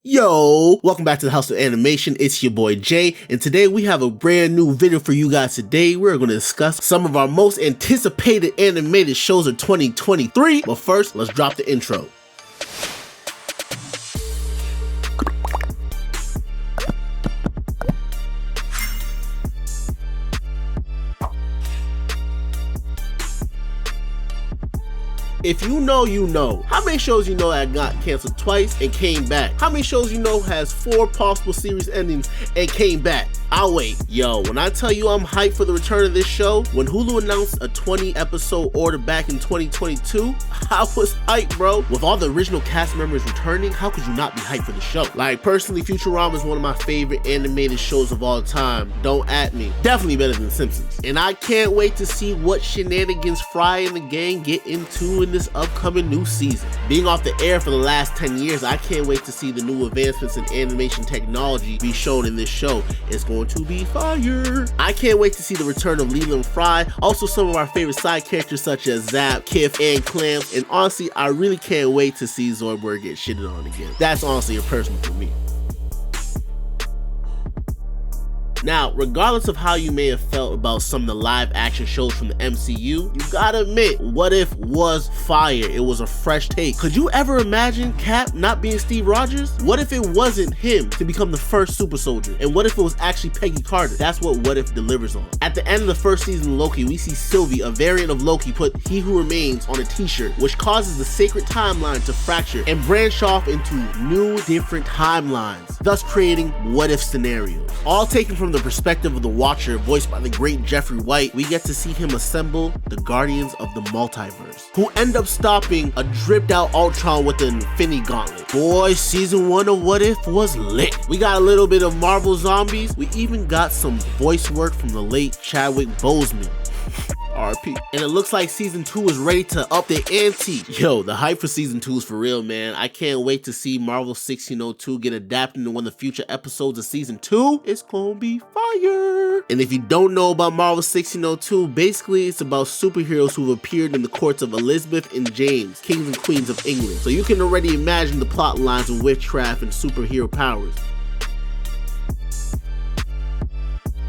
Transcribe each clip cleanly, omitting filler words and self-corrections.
Yo, welcome back to the House of Animation. It's your boy Jay, and today we have a brand new video for you guys. Today we're going to discuss some of our most anticipated animated shows of 2023, but first let's drop the intro. If you know, you know. How many shows you know that got canceled twice and came back? How many shows you know has 4 possible series endings and came back? I'll wait. Yo, when I tell you I'm hyped for the return of this show, when Hulu announced a 20 episode order back in 2022, I was hyped, bro. With all the original cast members returning, how could you not be hyped for the show? Like, personally, Futurama is one of my favorite animated shows of all time. Don't at me. Definitely better than The Simpsons. And I can't wait to see what shenanigans Fry and the gang get into in this upcoming new season. Being off the air for the last 10 years, I can't wait to see the new advancements in animation technology be shown in this show. It's going to be fire. I can't wait to see the return of Leela and Fry, also some of our favorite side characters such as Zap, Kif, and Clamps, and honestly, I really can't wait to see Zoidberg get shitted on again. That's honestly a personal for me. Now, regardless of how you may have felt about some of the live action shows from the MCU, you gotta admit, What If was fire. It was a fresh take. Could you ever imagine Cap not being Steve Rogers? What if it wasn't him to become the first super soldier? And what if it was actually Peggy Carter? That's what If delivers on. At the end of the first season of Loki, we see Sylvie, a variant of Loki, put He Who Remains on a t-shirt, which causes the sacred timeline to fracture and branch off into new, different timelines, thus creating what if scenarios. All taken from the perspective of the Watcher, voiced by the great Jeffrey White. We get to see him assemble the Guardians of the Multiverse, who end up stopping a dripped out Ultron with the Infinity Gauntlet. Boy, season 1 of What If was lit. We got a little bit of Marvel Zombies. We even got some voice work from the late Chadwick Boseman. RP. And it looks like season 2 is ready to up the ante. Yo, the hype for season 2 is for real, man. I can't wait to see Marvel 1602 get adapted into one of the future episodes of season 2. It's gonna be fire. And if you don't know about Marvel 1602, basically it's about superheroes who've appeared in the courts of Elizabeth and James, kings and queens of England. So you can already imagine the plot lines of witchcraft and superhero powers.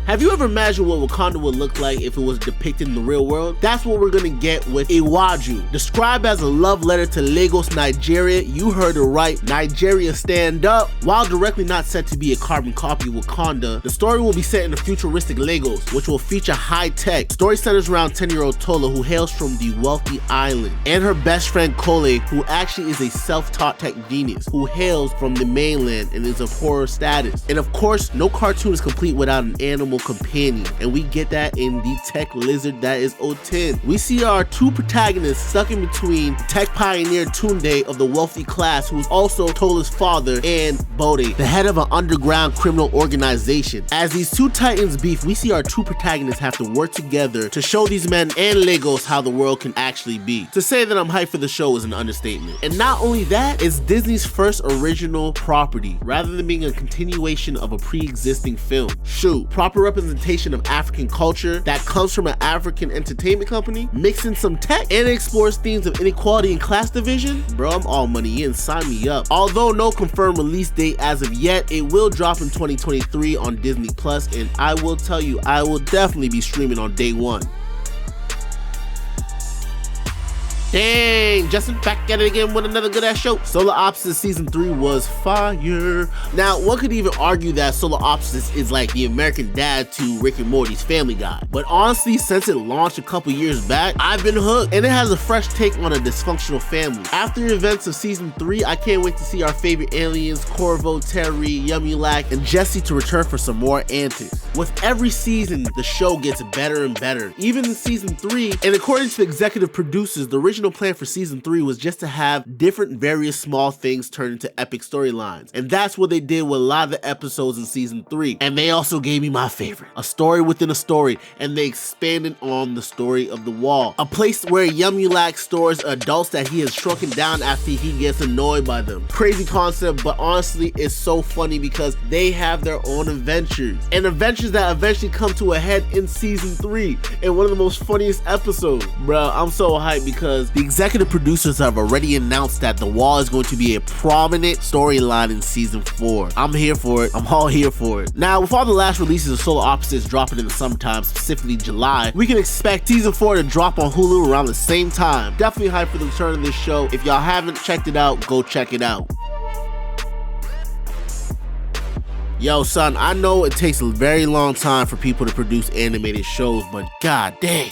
Have you ever imagined what Wakanda would look like if it was depicted in the real world? That's what we're gonna get with Iwaju. Described as a love letter to Lagos, Nigeria, you heard it right, Nigeria stand up. While directly not set to be a carbon copy of Wakanda, the story will be set in a futuristic Lagos, which will feature high tech. Story centers around 10-year-old Tola, who hails from the wealthy island, and her best friend Kole, who actually is a self-taught tech genius, who hails from the mainland and is of horror status. And of course, no cartoon is complete without an animal companion, and we get that in the tech lizard that is Oten. We see our 2 protagonists stuck in between tech pioneer Tunde of the wealthy class, who's also Tola's father, and Bode, the head of an underground criminal organization. As these 2 titans beef, we see our 2 protagonists have to work together to show these men and Lagos how the world can actually be. To say that I'm hyped for the show is an understatement. And not only that, it's Disney's first original property, rather than being a continuation of a pre-existing film. Shoot, proper representation of African culture that comes from an African entertainment company, mix in some tech, and it explores themes of inequality and class division. Bro, I'm all money in, sign me up. Although no confirmed release date as of yet, it will drop in 2023 on Disney Plus, and I will tell you, I will definitely be streaming on day 1. Dang, Justin, back at it again with another good ass show. Solar Opposites season 3 was fire. Now, one could even argue that Solar Opposites is like the American Dad to Rick and Morty's Family Guy. But honestly, since it launched a couple years back, I've been hooked, and it has a fresh take on a dysfunctional family. After the events of season 3, I can't wait to see our favorite aliens, Corvo, Terry, Yumulak, and Jesse to return for some more antics. With every season, the show gets better and better. Even in season 3, and according to the executive producers, the original plan for season 3 was just to have different various small things turn into epic storylines, and that's what they did with a lot of the episodes in season 3. And they also gave me my favorite, a story within a story, and they expanded on the story of the Wall, a place where Yumulak stores adults that he has shrunken down after he gets annoyed by them. Crazy concept, but honestly it's so funny because they have their own adventures, and adventures tensions that eventually come to a head in season 3 in one of the most funniest episodes. Bruh, I'm so hyped because the executive producers have already announced that The Wall is going to be a prominent storyline in season 4. I'm here for it. I'm all here for it. Now, with all the last releases of Solar Opposites dropping in the summertime, specifically July, we can expect season 4 to drop on Hulu around the same time. Definitely hyped for the return of this show. If y'all haven't checked it out, go check it out. Yo, son, I know it takes a very long time for people to produce animated shows, but god dang.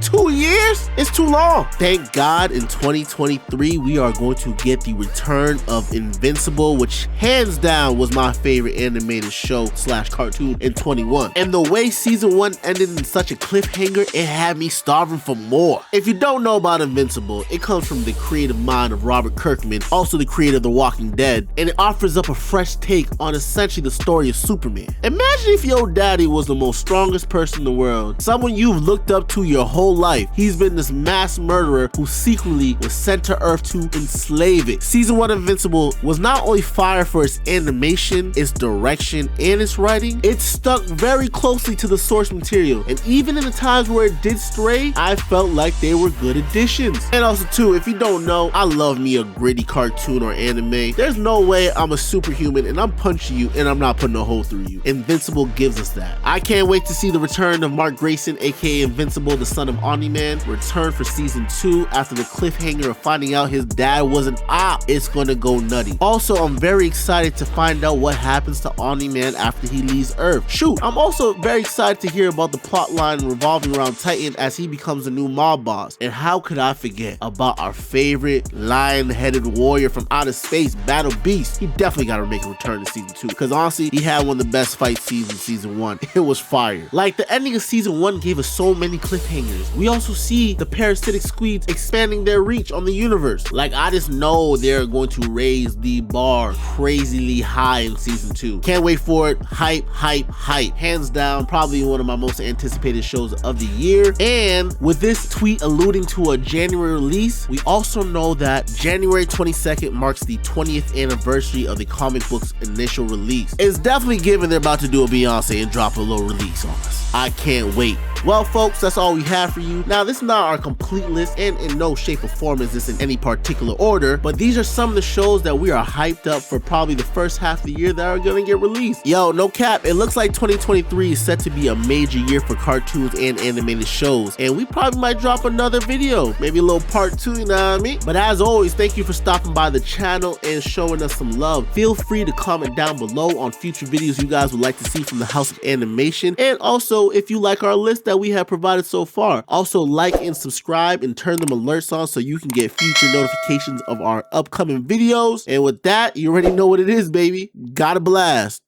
2 years? It's too long. Thank God in 2023 we are going to get the return of Invincible, which hands down was my favorite animated show / cartoon in 21. And the way season 1 ended in such a cliffhanger, it had me starving for more. If you don't know about Invincible, it comes from the creative mind of Robert Kirkman, also the creator of The Walking Dead, and it offers up a fresh take on essentially the story of Superman. Imagine if your daddy was the most strongest person in the world, someone you've looked up to your whole life. He's been this mass murderer who secretly was sent to Earth to enslave it. Season 1 of Invincible was not only fire for its animation, its direction, and its writing, it stuck very closely to the source material. And even in the times where it did stray, I felt like they were good additions. And also too, if you don't know, I love me a gritty cartoon or anime. There's no way I'm a superhuman and I'm punching you and I'm not putting a hole through you. Invincible gives us that. I can't wait to see the return of Mark Grayson, aka Invincible, the son of Omni-Man, return for season 2 after the cliffhanger of finding out his dad was an op. It's gonna go nutty. Also, I'm very excited to find out what happens to Omni-Man after he leaves Earth. Shoot, I'm also very excited to hear about the plot line revolving around Titan as he becomes a new mob boss. And how could I forget about our favorite lion-headed warrior from outer space, Battle Beast? He definitely gotta make a return to season 2 because honestly, he had one of the best fight scenes in season 1. It was fire. Like, the ending of season 1 gave us so many cliffhangers. We also see the parasitic squids expanding their reach on the universe. Like, I just know they're going to raise the bar crazily high in season 2. Can't wait for it. Hype, hype, hype. Hands down, probably one of my most anticipated shows of the year. And with this tweet alluding to a January release, we also know that January 22nd marks the 20th anniversary of the comic book's initial release. It's definitely given they're about to do a Beyonce and drop a little release on us. I can't wait. Well, folks, that's all we have for you. Now, this is not our complete list, and in no shape or form is this in any particular order, but these are some of the shows that we are hyped up for probably the first half of the year that are gonna get released. Yo, no cap, it looks like 2023 is set to be a major year for cartoons and animated shows, and we probably might drop another video, maybe a little part 2, you know what I mean? But as always, thank you for stopping by the channel and showing us some love. Feel free to comment down below on future videos you guys would like to see from the House of Animation, and also if you like our list that we have provided so far. Also, like and subscribe and turn them alerts on so you can get future notifications of our upcoming videos. And with that, you already know what it is, baby. Gotta blast.